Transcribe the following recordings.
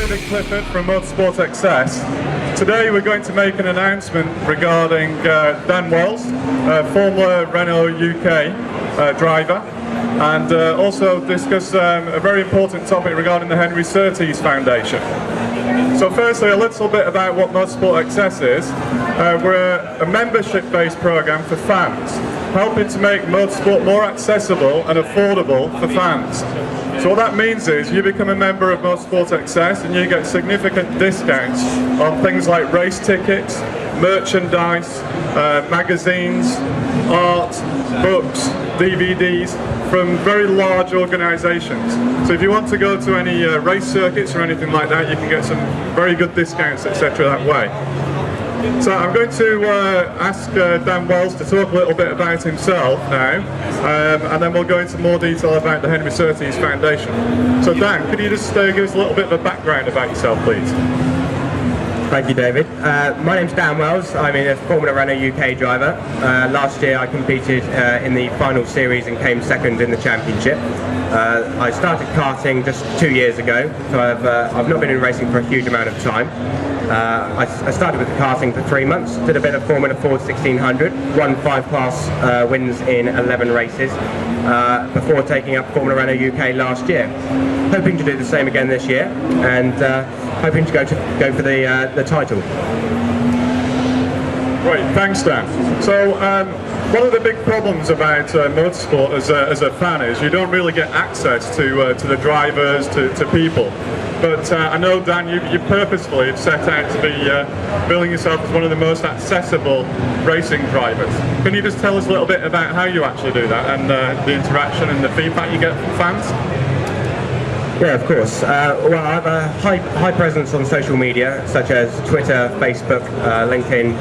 David Clifford from motorsportXS. Today we're going to make an announcement regarding Dan Wells, Formula Renault UK driver, and also discuss a very important topic regarding the Henry Surtees Foundation. So firstly, a little bit about what motorsportXS is. We're a membership-based program for fans, helping to make motorsport more accessible and affordable for fans. So what that means is you become a member of motorsportXS and you get significant discounts on things like race tickets, merchandise, magazines, art, books, DVDs from very large organisations. So if you want to go to any race circuits or anything like that, you can get some very good discounts, etc. that way. So I'm going to ask Dan Wells to talk a little bit about himself now, and then we'll go into more detail about the Henry Surtees Foundation. So Dan, could you just give us a little bit of a background about yourself, please? Thank you, David. My name's Dan Wells. I'm a Formula Renault UK driver. Last year I competed in the final series and came second in the championship. I started karting just 2 years ago, so I've not been in racing for a huge amount of time. I started with karting for 3 months, did a bit of Formula Ford 1600, won 5 class wins in 11 races before taking up Formula Renault UK last year. Hoping to do the same again this year, and hoping to go for the title. Great, thanks Dan. So one of the big problems about motorsport as a fan is you don't really get access to the drivers, to people. But I know, Dan, you purposefully have set out to be billing yourself as one of the most accessible racing drivers. Can you just tell us a little bit about how you actually do that and the interaction and the feedback you get from fans? Yeah, of course. Well, I have a high presence on social media, such as Twitter, Facebook, LinkedIn,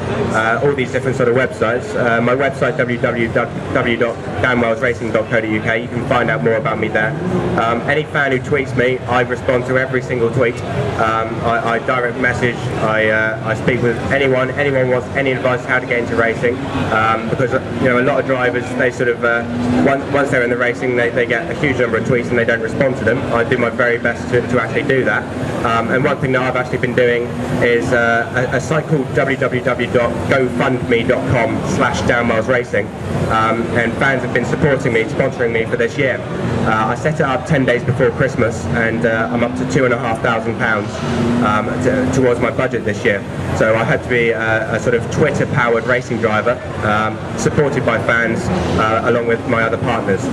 all these different sort of websites. My website, www.danwellsracing.co.uk, you can find out more about me there. Any fan who tweets me, I respond to every single tweet. I direct message, I speak with anyone wants any advice how to get into racing, because a lot of drivers, they sort of, once they're in the racing, they get a huge number of tweets and they don't respond to them. I do my very best to actually do that, and one thing that I've actually been doing is a site called www.gofundme.com/danwellsracing, and fans have been supporting me, sponsoring me for this year. I set it up 10 days before Christmas, and I'm up to £2,500 towards my budget this year. So I hope to be a sort of Twitter-powered racing driver, supported by fans, along with my other partners.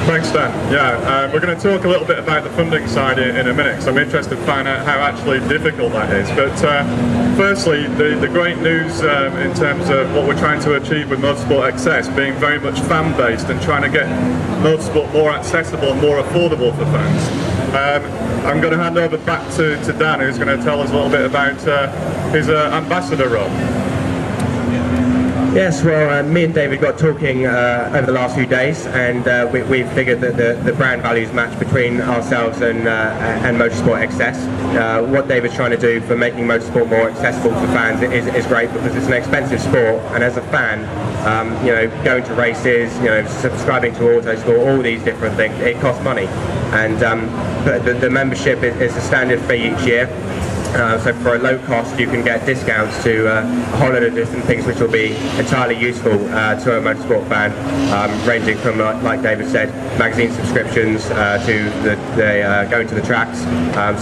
Thanks, Dan. Yeah, we're going to talk a little bit about the funding side in a minute, because I'm interested to find out how actually difficult that is. But firstly, the great news in terms of what we're trying to achieve with motorsportXS being very much fan-based and trying to get motorsport more accessible and more affordable for fans. I'm going to hand over back to Dan, who's going to tell us a little bit about his ambassador role. Yes, well, me and David got talking over the last few days, and we figured that the brand values match between ourselves and motorsportXS. What David's trying to do for making motorsport more accessible for fans is great, because it's an expensive sport, and as a fan, going to races, subscribing to Autosport, all these different things, it costs money, and but the membership is a standard fee each year. So for a low cost you can get discounts to a whole lot of different things which will be entirely useful to a motorsport fan, ranging from, like David said, magazine subscriptions to the going to the tracks,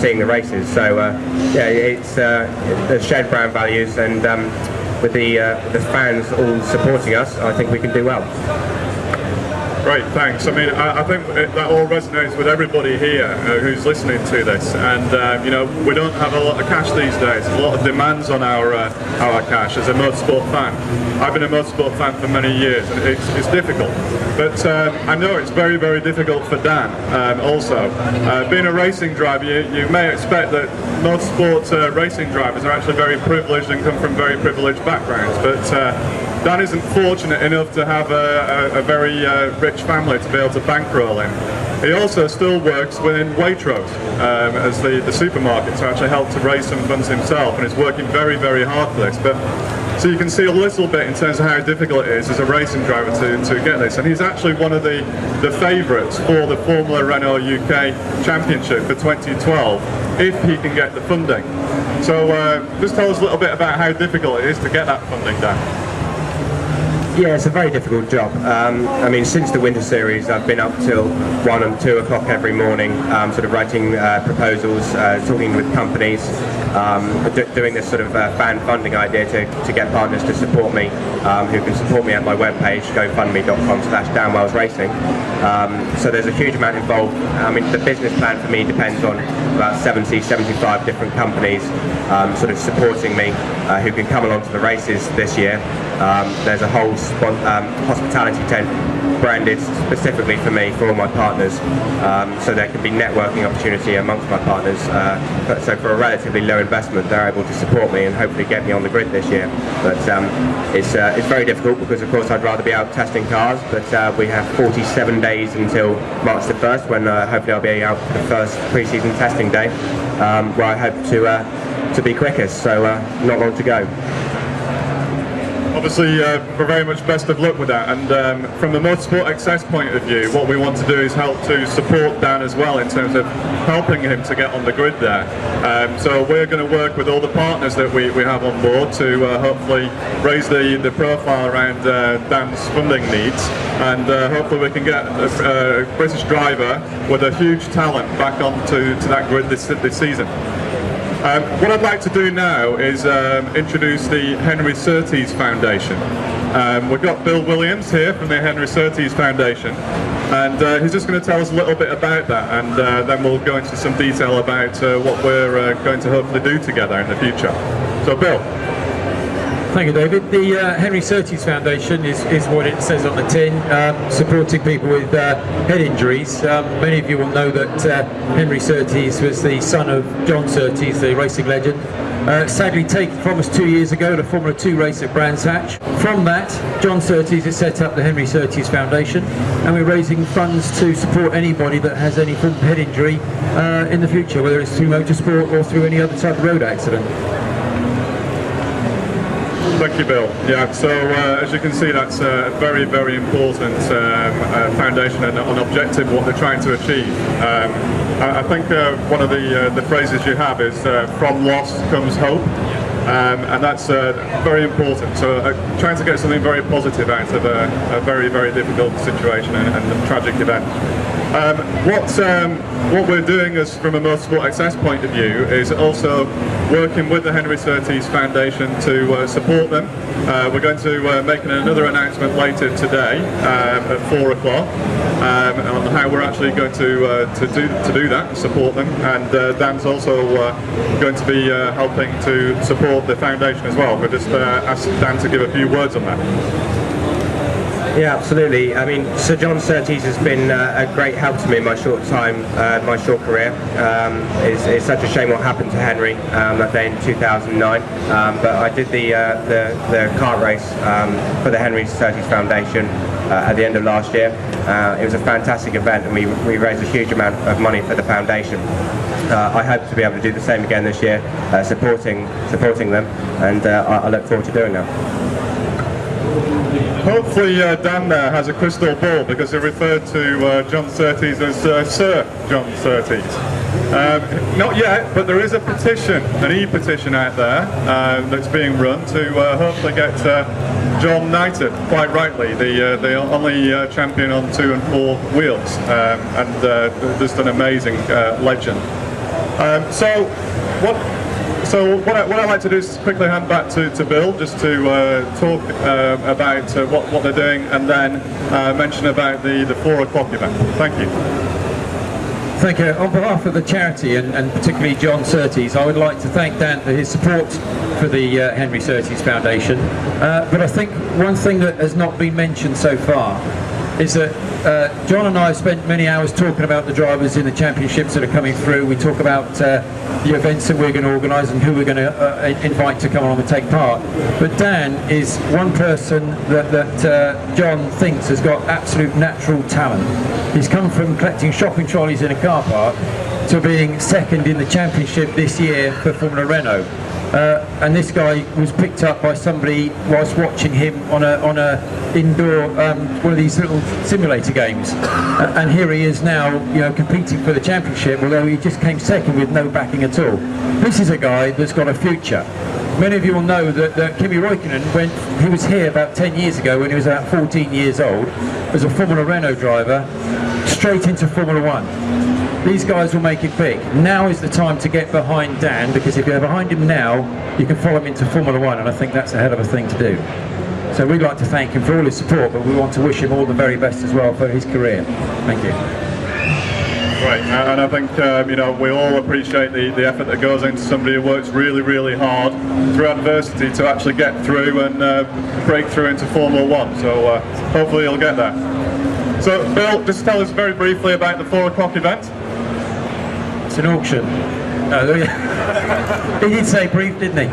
seeing the races. So yeah, it's the shared brand values, and with the fans all supporting us, I think we can do well. Great, thanks. I mean, I think that all resonates with everybody here who's listening to this, and we don't have a lot of cash these days. There's a lot of demands on our cash as a motorsport fan. I've been a motorsport fan for many years, and it's difficult. But I know it's very, very difficult for Dan also. Being a racing driver, you may expect that motorsport racing drivers are actually very privileged and come from very privileged backgrounds, but Dan isn't fortunate enough to have a very rich family to be able to bankroll him. He also still works within Waitrose as the supermarket to actually help to raise some funds himself, and is working very, very hard for this. But So you can see a little bit in terms of how difficult it is as a racing driver to get this. And he's actually one of the favourites for the Formula Renault UK Championship for 2012, if he can get the funding. So just tell us a little bit about how difficult it is to get that funding down. Yeah, it's a very difficult job. I mean, since the Winter Series, I've been up till 1 and 2 o'clock every morning, sort of writing proposals, talking with companies, doing this sort of fan funding idea to get partners to support me, who can support me at my webpage, gofundme.com/danwellsracing. So there's a huge amount involved. I mean, the business plan for me depends on about 75 different companies sort of supporting me, who can come along to the races this year. There's a whole hospitality tent branded specifically for me, for all my partners, so there can be networking opportunity amongst my partners. So for a relatively low investment, they're able to support me and hopefully get me on the grid this year. But it's very difficult because, of course, I'd rather be out testing cars. But we have 47 days until March the 1st, when hopefully I'll be out for the first pre-season testing day, where I hope to be quickest. So not long to go. Obviously, we're very much best of luck with that, and from the motorsportXS point of view, what we want to do is help to support Dan as well in terms of helping him to get on the grid there. So we're going to work with all the partners that we have on board to hopefully raise the profile around Dan's funding needs, and hopefully we can get a British driver with a huge talent back onto that grid this season. What I'd like to do now is introduce the Henry Surtees Foundation. We've got Bill Williams here from the Henry Surtees Foundation, and he's just going to tell us a little bit about that, and then we'll go into some detail about what we're going to hopefully do together in the future. So Bill. Thank you, David. The Henry Surtees Foundation is what it says on the tin, supporting people with head injuries. Many of you will know that Henry Surtees was the son of John Surtees, the racing legend. Sadly taken from us 2 years ago at a Formula 2 race at Brands Hatch. From that, John Surtees has set up the Henry Surtees Foundation, and we're raising funds to support anybody that has any form of head injury in the future, whether it's through motorsport or through any other type of road accident. Thank you, Bill. Yeah, so as you can see, that's a very, very important foundation and an objective what they're trying to achieve. I think one of the phrases you have is from loss comes hope, and that's very important. So trying to get something very positive out of a very, very difficult situation and a tragic event. What we're doing as from a motorsportXS point of view is also working with the Henry Surtees Foundation to support them. We're going to make another announcement later today at 4 o'clock on how we're actually going to do that, support them, and Dan's also going to be helping to support the foundation as well. We'll just ask Dan to give a few words on that. Yeah, absolutely. I mean, Sir John Surtees has been a great help to me in my short time, my short career. It's such a shame what happened to Henry that day in 2009. But I did the kart race for the Henry Surtees Foundation at the end of last year. It was a fantastic event, and we raised a huge amount of money for the foundation. I hope to be able to do the same again this year, supporting them, and I look forward to doing that. Hopefully Dan there has a crystal ball, because he referred to John Surtees as Sir John Surtees. Not yet, but there is a petition, an e-petition out there that's being run to hopefully get John knighted, quite rightly, the only champion on 2 and 4 wheels, and just an amazing legend. So what I'd like to do is quickly hand back to Bill, just to talk about what they're doing, and then mention about the 4 o'clock event. Thank you. Thank you. On behalf of the charity, and particularly John Surtees, I would like to thank Dan for his support for the Henry Surtees Foundation. But I think one thing that has not been mentioned so far is that John and I have spent many hours talking about the drivers in the championships that are coming through. We talk about the events that we're going to organise and who we're going to invite to come along and take part. But Dan is one person that John thinks has got absolute natural talent. He's come from collecting shopping trolleys in a car park to being second in the championship this year for Formula Renault. and this guy was picked up by somebody whilst watching him on a indoor one of these little simulator games, and here he is now, you know, competing for the championship, although he just came second with no backing at all. This is a guy that's got a future. Many of you will know that Kimi Räikkönen, when he was here about 10 years ago, when he was about 14 years old, as a Formula Renault driver, straight into Formula 1. These guys will make it big. Now is the time to get behind Dan, because if you're behind him now, you can follow him into Formula 1, and I think that's a hell of a thing to do. So we'd like to thank him for all his support, but we want to wish him all the very best as well for his career. Thank you. Right, and I think you know, we all appreciate the effort that goes into somebody who works really, really hard through adversity to actually get through and break through into Formula 1. So hopefully he'll get there. So Bill, just tell us very briefly about the 4 o'clock event. It's an auction. He did say brief, didn't he?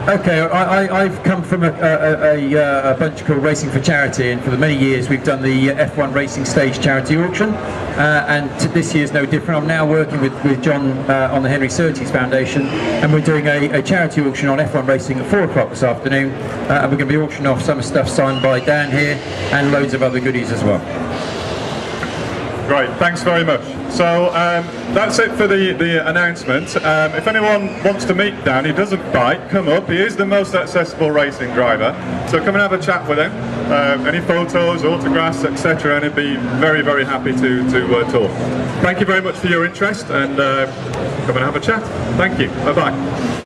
Okay, I've come from a bunch called Racing for Charity, and for the many years we've done the F1 Racing Stage Charity Auction, and this year's no different. I'm now working with John on the Henry Surtees Foundation, and we're doing a charity auction on F1 racing at 4 o'clock this afternoon, and we're going to be auctioning off some stuff signed by Dan here, and loads of other goodies as well. Great, thanks very much. So that's it for the announcement. If anyone wants to meet Dan, he doesn't bite, come up. He is the most accessible racing driver. So come and have a chat with him. Any photos, autographs, etc. and he'd be very, very happy to talk. Thank you very much for your interest, and come and have a chat. Thank you. Bye-bye.